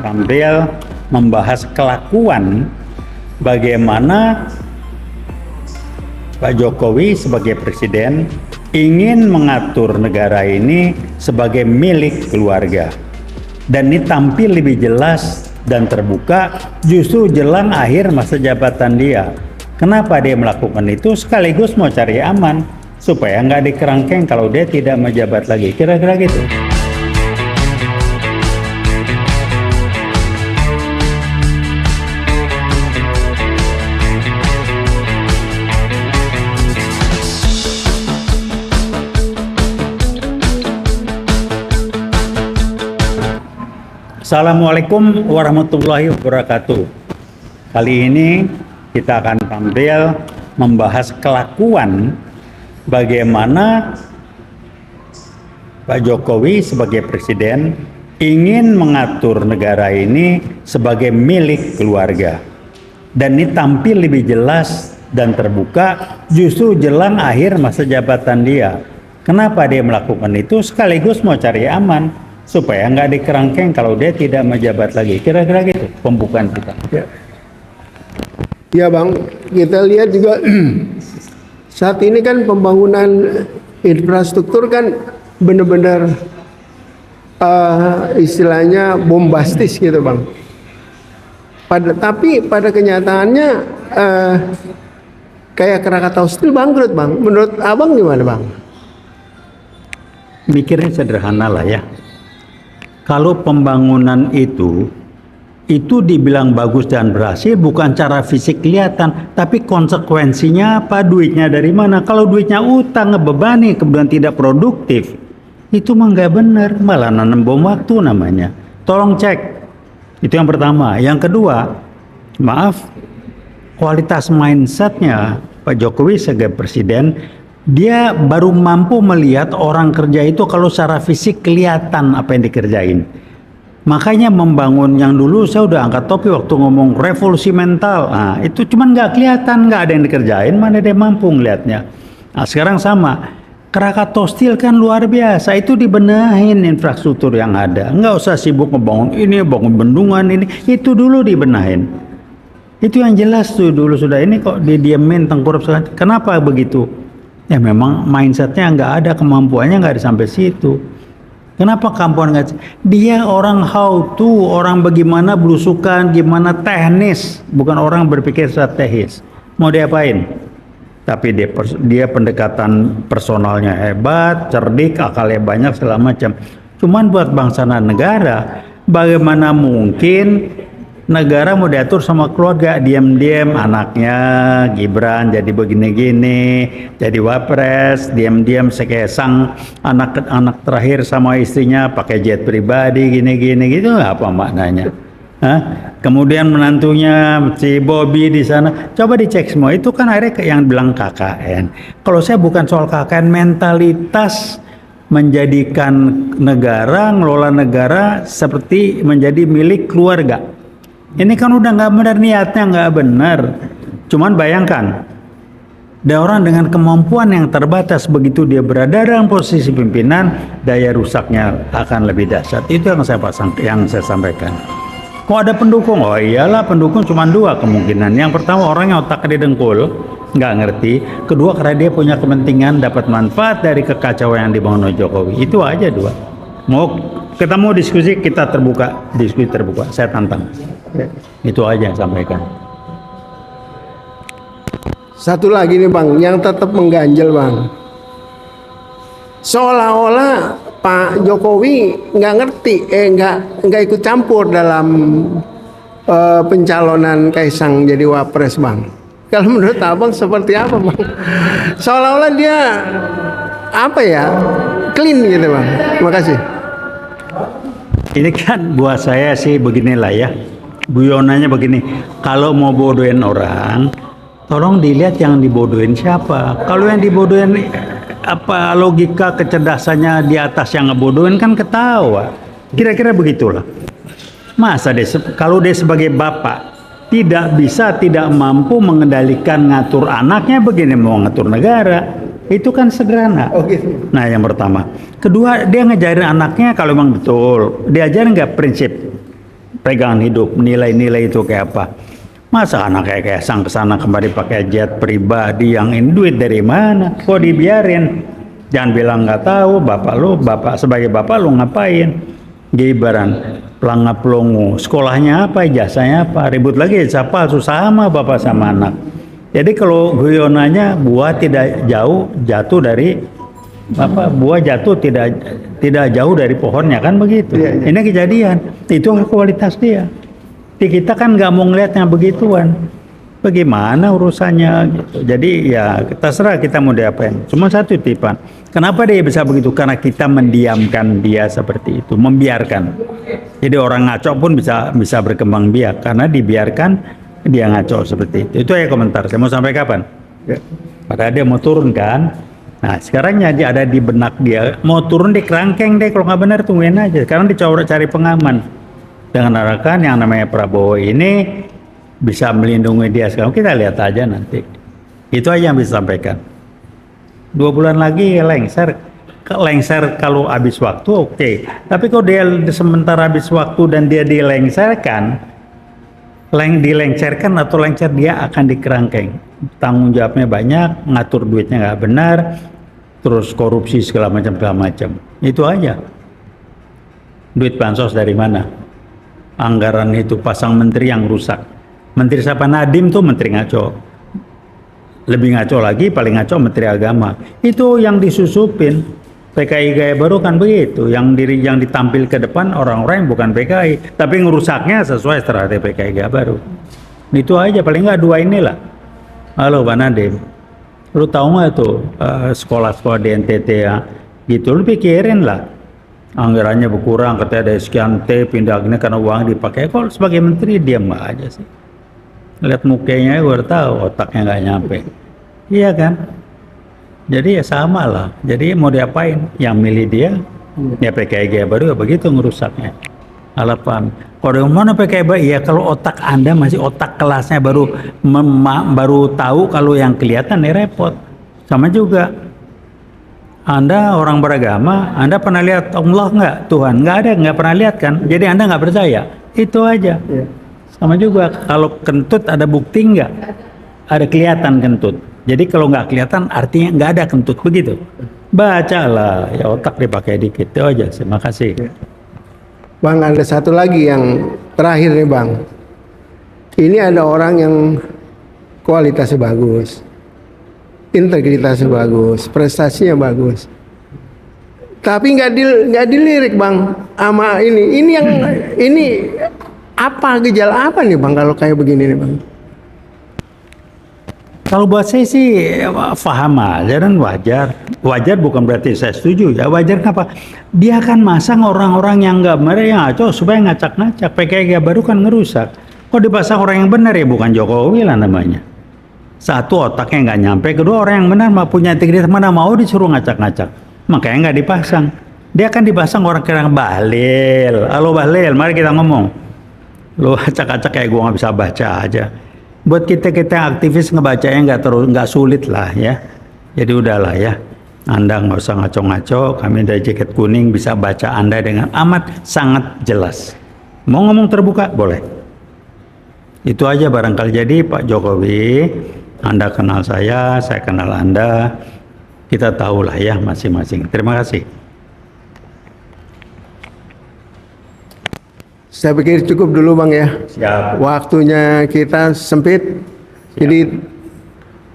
tampil membahas kelakuan bagaimana Pak Jokowi sebagai presiden ingin mengatur negara ini sebagai milik keluarga. Dan ini tampil lebih jelas dan terbuka justru jelang akhir masa jabatan dia. Kenapa dia melakukan itu? Sekaligus mau cari aman supaya nggak dikerangkeng kalau dia tidak menjabat lagi. Kira-kira gitu. Assalamualaikum warahmatullahi wabarakatuh. Kali ini kita akan tampil membahas kelakuan bagaimana Pak Jokowi sebagai presiden ingin mengatur negara ini sebagai milik keluarga. Dan ini tampil lebih jelas dan terbuka justru jelang akhir masa jabatan dia. Kenapa dia melakukan itu? Sekaligus mau cari aman supaya nggak dikerangkeng kalau dia tidak menjabat lagi. Kira-kira gitu pembukaan kita. Ya Bang, kita lihat juga saat ini kan pembangunan infrastruktur kan benar-benar istilahnya bombastis gitu Bang. Tapi pada kenyataannya kayak Krakatau Steel bangkrut Bang. Menurut Abang gimana Bang? Mikirnya sederhana lah ya. Kalau pembangunan itu dibilang bagus dan berhasil bukan cara fisik kelihatan, tapi konsekuensinya apa? Duitnya dari mana? Kalau duitnya utang ngebebani kemudian tidak produktif, itu mah nggak benar, malah nanam bom waktu namanya. Tolong cek. Itu yang pertama. Yang kedua, maaf, kualitas mindsetnya Pak Jokowi sebagai presiden, dia baru mampu melihat orang kerja itu kalau secara fisik kelihatan apa yang dikerjain. Makanya membangun yang dulu saya udah angkat topi waktu ngomong revolusi mental. Nah, itu cuman nggak kelihatan, nggak ada yang dikerjain, mana dia mampu ngelihatnya. Nah, sekarang sama. Krakatau Steel kan luar biasa, itu dibenahin infrastruktur yang ada. Nggak usah sibuk ngebangun ini, bangun bendungan ini, itu dulu dibenahin. Itu yang jelas tuh dulu sudah, ini kok didiemin tengkurap sekali. Kenapa begitu? Ya memang mindsetnya nggak ada, kemampuannya nggak ada sampai situ. Kenapa kemampuan nggak? Dia orang how to, orang bagaimana belusukan, gimana teknis, bukan orang berpikir strategis. Mau diapain? Tapi dia pendekatan personalnya hebat, cerdik, akalnya banyak segala macam. Cuman buat bangsa dan negara, bagaimana mungkin negara mau diatur sama keluarga, diam-diam anaknya Gibran jadi begini-gini, jadi wapres, diam-diam sekesang anak terakhir sama istrinya pakai jet pribadi gini-gini gitu, apa maknanya? Kemudian menantunya si Bobby di sana, coba dicek semua itu kan akhirnya yang bilang KKN. Kalau saya bukan soal KKN, mentalitas menjadikan negara, ngelola negara seperti menjadi milik keluarga. Ini kan udah nggak benar, niatnya nggak benar. Cuman bayangkan, ada orang dengan kemampuan yang terbatas, begitu dia berada dalam posisi pimpinan, daya rusaknya akan lebih dahsyat. Itu yang saya sampaikan. Kok ada pendukung? Oh iyalah, pendukung cuma dua kemungkinan. Yang pertama orang yang otaknya dengkul, nggak ngerti. Kedua karena dia punya kepentingan dapat manfaat dari kekacauan yang dibangun oleh Jokowi. Itu aja dua. Kita mau diskusi, kita terbuka, diskusi terbuka. Saya tantang. Itu aja yang sampaikan. Satu lagi nih Bang, yang tetap mengganjal Bang. Seolah-olah Pak Jokowi nggak ngerti, nggak ikut campur dalam pencalonan Kaisang jadi wapres Bang. Kalau menurut Abang seperti apa Bang? Seolah-olah dia clean gitu Bang. Terima kasih. Ini kan buat saya sih beginilah ya. Guyonannya begini, kalau mau bodohin orang, tolong dilihat yang dibodohin siapa. Kalau yang dibodohin logika kecerdasannya di atas yang ngebodohin kan ketawa. Kira-kira begitulah. Masa kalau dia sebagai bapak tidak mampu mengendalikan ngatur anaknya, begini mau ngatur negara, itu kan sederhana. Nah yang pertama. Kedua, dia ngajarin anaknya kalau memang betul, diajarin nggak prinsip pegangan hidup, nilai-nilai itu kayak apa. Masa anak kayak sang kesana kembali pakai jet pribadi yang ini, duit dari mana? Kok dibiarin? Jangan bilang nggak tahu, bapak sebagai bapak lu ngapain? Gibaran pelangap pelongo, sekolahnya apa, ijazahnya apa, ribut lagi siapa, susah sama bapak sama anak. Jadi kalau guyonannya buah tidak jauh jatuh dari buah jatuh tidak jauh dari pohonnya, kan begitu. Ini kejadian, itu kualitas dia. Kita kan nggak mau ngeliatnya begituan. Bagaimana urusannya gitu. Jadi ya terserah kita mau diapain. Cuma satu tipan. Kenapa dia bisa begitu? Karena kita mendiamkan dia seperti itu, membiarkan. Jadi orang ngaco pun bisa berkembang biak karena dibiarkan dia ngaco seperti itu. Itu ya komentar. Saya mau sampai kapan? Ya. Padahal dia mau turun kan. Nah sekarangnya dia ada di benak dia. Mau turun di kerangkeng deh. Kalau nggak benar tungguin aja. Sekarang dicoba cari pengaman. Dengan harapan yang namanya Prabowo ini bisa melindungi dia sekarang. Kita lihat aja nanti. Itu aja yang bisa sampaikan. 2 bulan lagi lengser. Lengser kalau habis waktu oke. Tapi kalau dia sementara habis waktu dan dia dilengserkan, dilengserkan atau lengser, dia akan dikerangkeng. Tanggung jawabnya banyak, ngatur duitnya nggak benar, terus korupsi segala macam. Itu aja. Duit bansos dari mana? Anggaran itu pasang menteri yang rusak. Menteri siapa? Nadiem tuh menteri ngaco. Lebih ngaco lagi, paling ngaco menteri agama. Itu yang disusupin. PKI gaya baru kan begitu. Yang ditampil ke depan orang-orang yang bukan PKI, tapi ngerusaknya sesuai strategi PKI gaya baru. Itu aja, paling nggak 2 inilah. Halo Pak Nadiem, lu tahu nggak tuh sekolah-sekolah di NTT ya? Gitu, lu pikirin lah. Anggarannya berkurang, katanya ada sekian T, pindah gini karena uang dipakai. Kok sebagai menteri diam aja sih? Lihat mukanya gue udah tahu otaknya nggak nyampe. Iya kan? Jadi ya sama lah. Jadi mau diapain? Yang milih dia, ya PKI gaya baru ya begitu ngerusaknya. Halapan. Kalau yang mana PKI baru? Ya kalau otak Anda masih otak kelasnya baru tahu, kalau yang kelihatan ya repot. Sama juga. Anda orang beragama, Anda pernah lihat Allah nggak? Tuhan nggak ada, nggak pernah lihat kan? Jadi Anda nggak percaya. Itu aja. Sama juga kalau kentut ada bukti nggak? Ada kelihatan kentut. Jadi kalau nggak kelihatan artinya nggak ada kentut, begitu. Bacalah, ya otak dipakai dikit. Itu aja. Terima kasih. Bang, ada satu lagi yang terakhir nih Bang. Ini ada orang yang kualitasnya bagus, integritasnya bagus, prestasinya bagus, tapi nggak dilirik Bang sama ini apa gejala apa nih Bang kalau kayak begini nih Bang? Kalau buat saya sih paham aja dan wajar. Wajar bukan berarti saya setuju ya. Wajar kenapa? Dia kan masang orang-orang yang nggak benar yang ngaco supaya ngacak-ngacak. PKI baru kan ngerusak. Kok dipasang orang yang benar ya, bukan Jokowi lah namanya. Satu, otaknya nggak nyampe. Kedua, orang yang benar punya integritas, mana mau disuruh ngacak-ngacak. Makanya nggak dipasang. Dia kan dipasang orang kira Bahlil. Halo Bahlil, mari kita ngomong. Lo acak-acak kayak gua nggak bisa baca aja. Buat kita aktivis ngebacanya nggak sulit lah ya. Jadi udahlah ya. Anda nggak usah ngaco-ngaco. Kami dari Jaket Kuning bisa baca Anda dengan amat sangat jelas. Mau ngomong terbuka boleh. Itu aja barangkali. Jadi Pak Jokowi, Anda kenal saya kenal Anda. Kita tahulah ya masing-masing. Terima kasih. Saya pikir cukup dulu Bang ya. Siap. Waktunya kita sempit. Jadi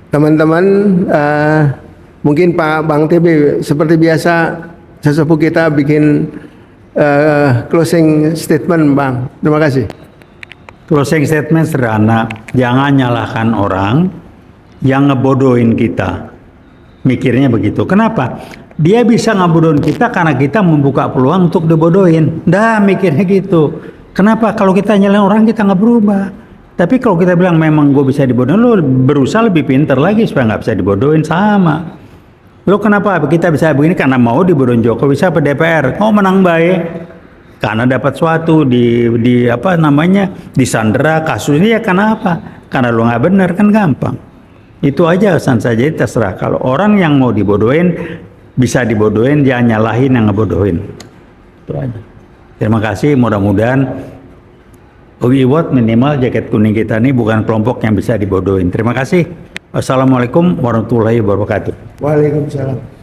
teman-teman, mungkin Pak Bang TB seperti biasa sesepuh kita bikin closing statement Bang. Terima kasih. Closing statement sederhana. Jangan nyalahkan orang yang ngebodohin kita. Mikirnya begitu. Kenapa? Dia bisa ngebodohin kita karena kita membuka peluang untuk dibodohin. Dah mikirnya gitu. Kenapa? Kalau kita nyalain orang kita nggak berubah. Tapi kalau kita bilang memang gue bisa dibodohin, lo berusaha lebih pintar lagi supaya nggak bisa dibodohin. Sama. Lo kenapa kita bisa begini? Karena mau dibodohin Jokowi. Siapa DPR? Oh menang baik. Karena dapat suatu disandera kasus ini ya karena apa? Karena lo nggak benar kan gampang. Itu aja pesan saja. Terserah. Kalau orang yang mau dibodohin bisa dibodohin, jangan nyalahin yang ngebodohin. Itu aja. Terima kasih, mudah-mudahan Award minimal jaket kuning kita ini bukan kelompok yang bisa dibodohin. Terima kasih. Wassalamualaikum warahmatullahi wabarakatuh. Waalaikumsalam.